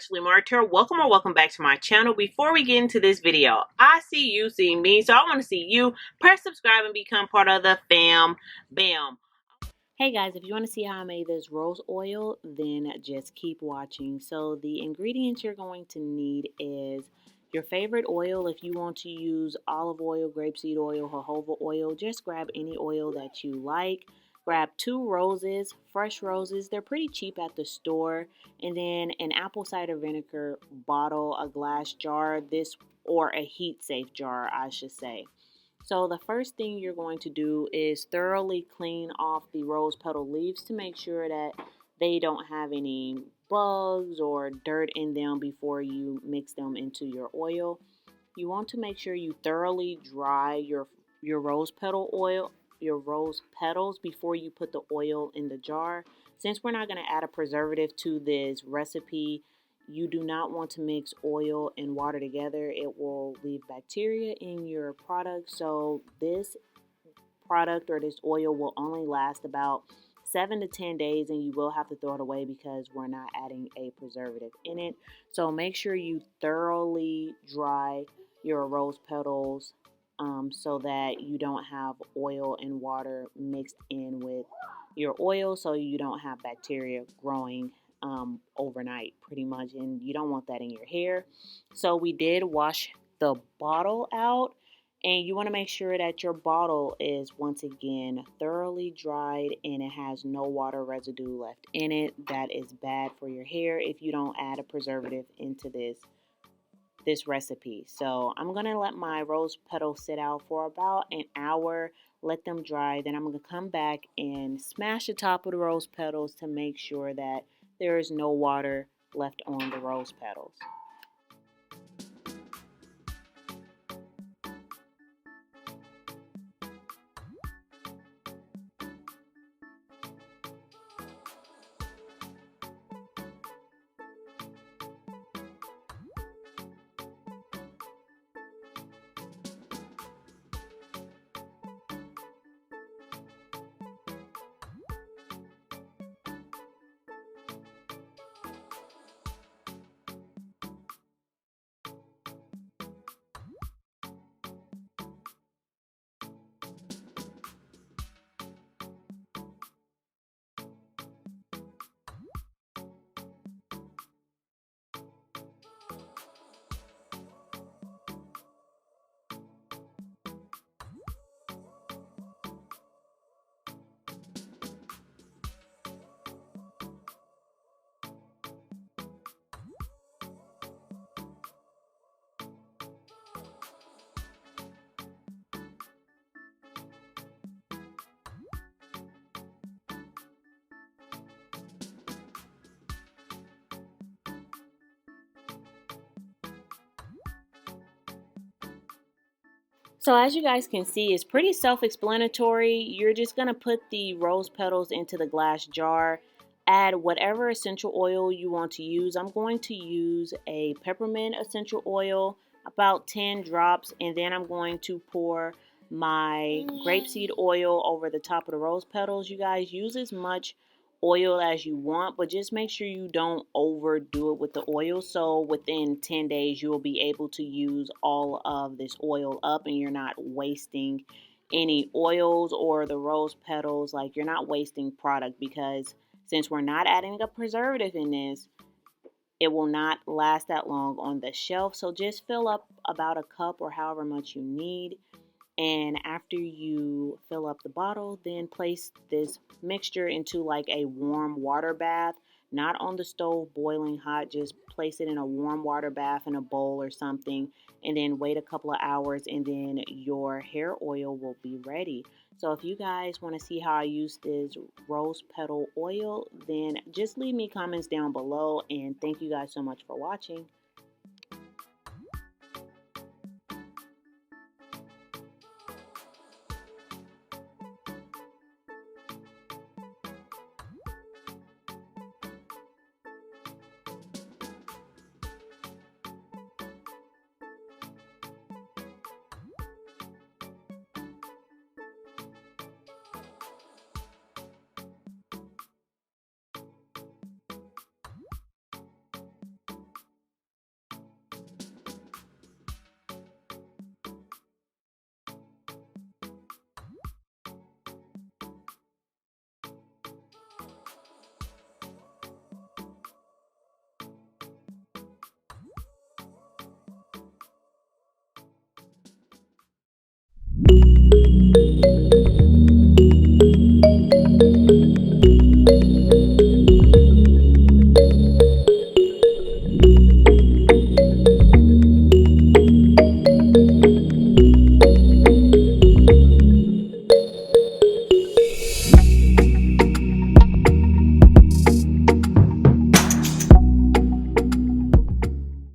Naturally Marked here. Welcome or welcome back to my channel. Before we get into this video, I see you, see me, so I want to see you. Press subscribe and become part of the fam bam. Hey guys, if you want to see how I made this rose oil, then just keep watching. So the ingredients you're going to need is your favorite oil. If you want to use olive oil, grapeseed oil, jojoba oil, just grab any oil that you like. Grab 2 roses, fresh roses. They're pretty cheap at the store. And then an apple cider vinegar bottle, a glass jar, or a heat safe jar, I should say. So the first thing you're going to do is thoroughly clean off the rose petal leaves to make sure that they don't have any bugs or dirt in them before you mix them into your oil. You want to make sure you thoroughly dry your rose petals before you put the oil in the jar. Since we're not going to add a preservative to this recipe, you do not want to mix oil and water together. It will leave bacteria in your product. So this product or this oil will only last about 7 to 10 days, and you will have to throw it away because we're not adding a preservative in it. So make sure you thoroughly dry your rose petals so that you don't have oil and water mixed in with your oil, so you don't have bacteria growing overnight pretty much, and you don't want that in your hair. So we did wash the bottle out, and you want to make sure that your bottle is once again thoroughly dried and it has no water residue left in it. That is bad for your hair if you don't add a preservative into this recipe. So I'm going to let my rose petals sit out for about an hour, let them dry. Then I'm going to come back and smash the top of the rose petals to make sure that there is no water left on the rose petals. So as you guys can see, it's pretty self-explanatory. You're just going to put the rose petals into the glass jar, add whatever essential oil you want to use. I'm going to use a peppermint essential oil, about 10 drops, and then I'm going to pour my grapeseed oil over the top of the rose petals. You guys use as much oil as you want, but just make sure you don't overdo it with the oil, so within 10 days you will be able to use all of this oil up and you're not wasting any oils or the rose petals. Like, you're not wasting product, because since we're not adding a preservative in this, it will not last that long on the shelf. So just fill up about a cup or however much you need. And after you fill up the bottle, then place this mixture into like a warm water bath, not on the stove boiling hot. Just place it in a warm water bath in a bowl or something, and then wait a couple of hours, and then your hair oil will be ready. So if you guys want to see how I use this rose petal oil, then just leave me comments down below, and thank you guys so much for watching.